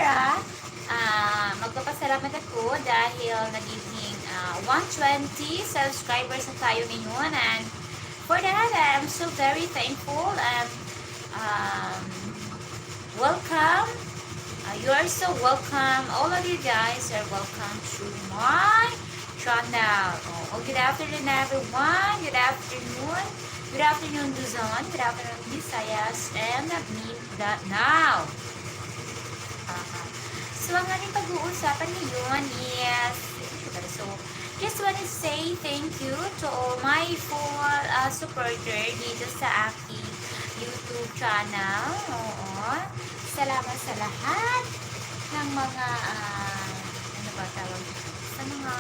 pera, magpapasalamat ako dahil naging 120 subscribers na tayo ngayon. And for that, I'm so very thankful and um, welcome. You are so welcome. All of you guys are welcome to my channel. Oh, good afternoon, everyone. Good afternoon. Good afternoon, Luzon. Good afternoon, Visayas. And Mindanao. So, ang ating pag-uusapan ngayon is, so, just want to say thank you to all my full supporter dito sa aking YouTube channel. Oo. Salamat sa lahat ng mga, ano ba tawag? Sa mga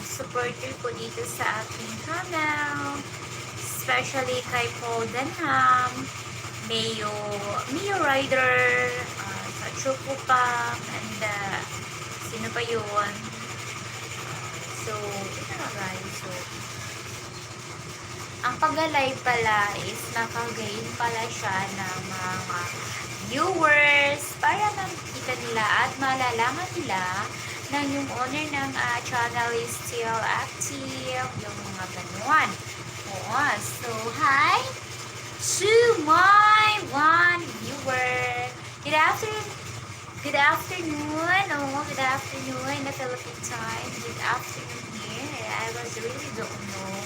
supporter ko dito sa aking channel. Especially kay Paul Denham, Mio Rider, sa Choco Pam, and sino pa yun? So, ito na guys. So, ang pag-live pala is nakagain pala siya ng mga viewers para makikita nila at malalaman nila na yung owner ng channel is still active, yung mga ganuan. Oo. So, hi to my one viewer. Good afternoon. Good afternoon. Oh, good afternoon in the Philippine time. Good afternoon here. I was really don't know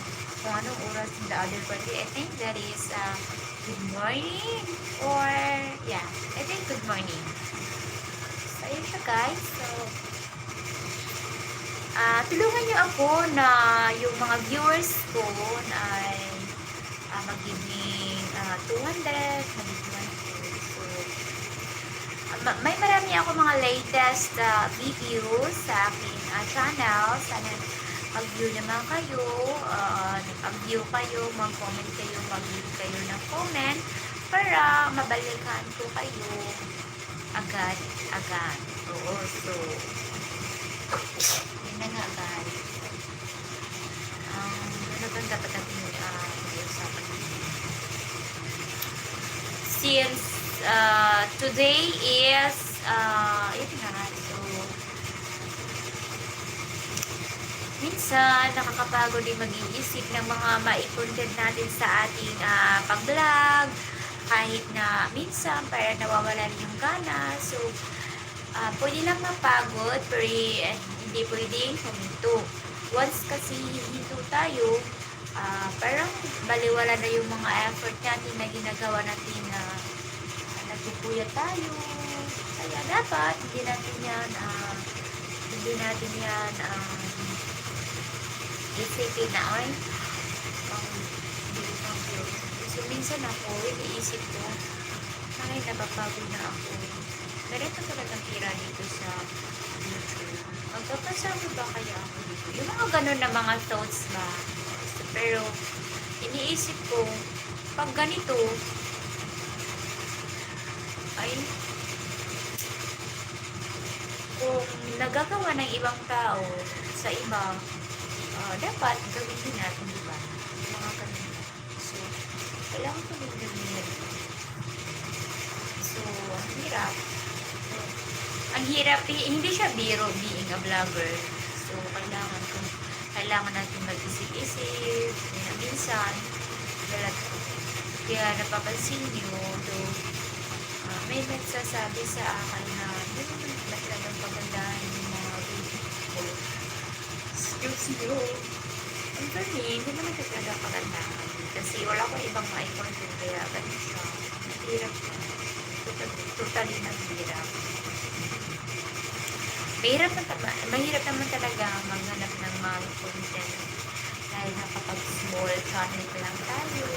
kung anong oras in the other party. I think that is good morning or yeah, I think good morning. So, ayun siya guys. So, tulungan niyo ako na yung mga viewers ko na ay magiging 200, magiging 100. So, may marami ako mga latest videos sa aking channel. Sana mag-view naman kayo, mag-view kayo, mag-comment kayo, mag-leave kayo ng comment para mabalikan ko kayo agad-agad. Oo, so, yun na nga guys. Ano bang dapat natin i-usapan? Since today is yun nga, so minsan nakakapagod din mag-iisip ng mga mai-content natin sa ating pag-vlog, kahit na minsan para nawawalan yung gana. So pwede lang mapagod pero hindi pwedeng huminto. Once kasi hinto tayo, parang baliwala na yung mga effort natin na ginagawa natin na nagpupuyat tayo. Kaya dapat hindi natin yan isipin na ay so minsan ako iniisip ko ay napapagod na ako. Meron pa talagang tira dito sa YouTube. Magpapasama ba kaya ako dito? Yung mga ganun na mga thoughts ba? Pero, iniisip ko, pag ganito, ay, kung nagagawa ng ibang tao sa iba, dapat gawin din natin, di ba? Mga ganun. So, kailangan ko din gawin. So, ang hirap. Ang hirap, hindi siya biro being a vlogger. So, kailangan natin mag-isip-isip. Minsan, kaya napapansin nyo, may nagsasabi sa akin na hindi naman talagang pagandahan yung mga video ko. Excuse me. Ang gani, hindi naman talaga pagandahan. Kasi wala ko ibang ma-content kaya ganun siya. Hirap siya. Totally naghirap. Mahirap naman talaga maghanap ng mga content dahil nakapag small channel pa lang tayo.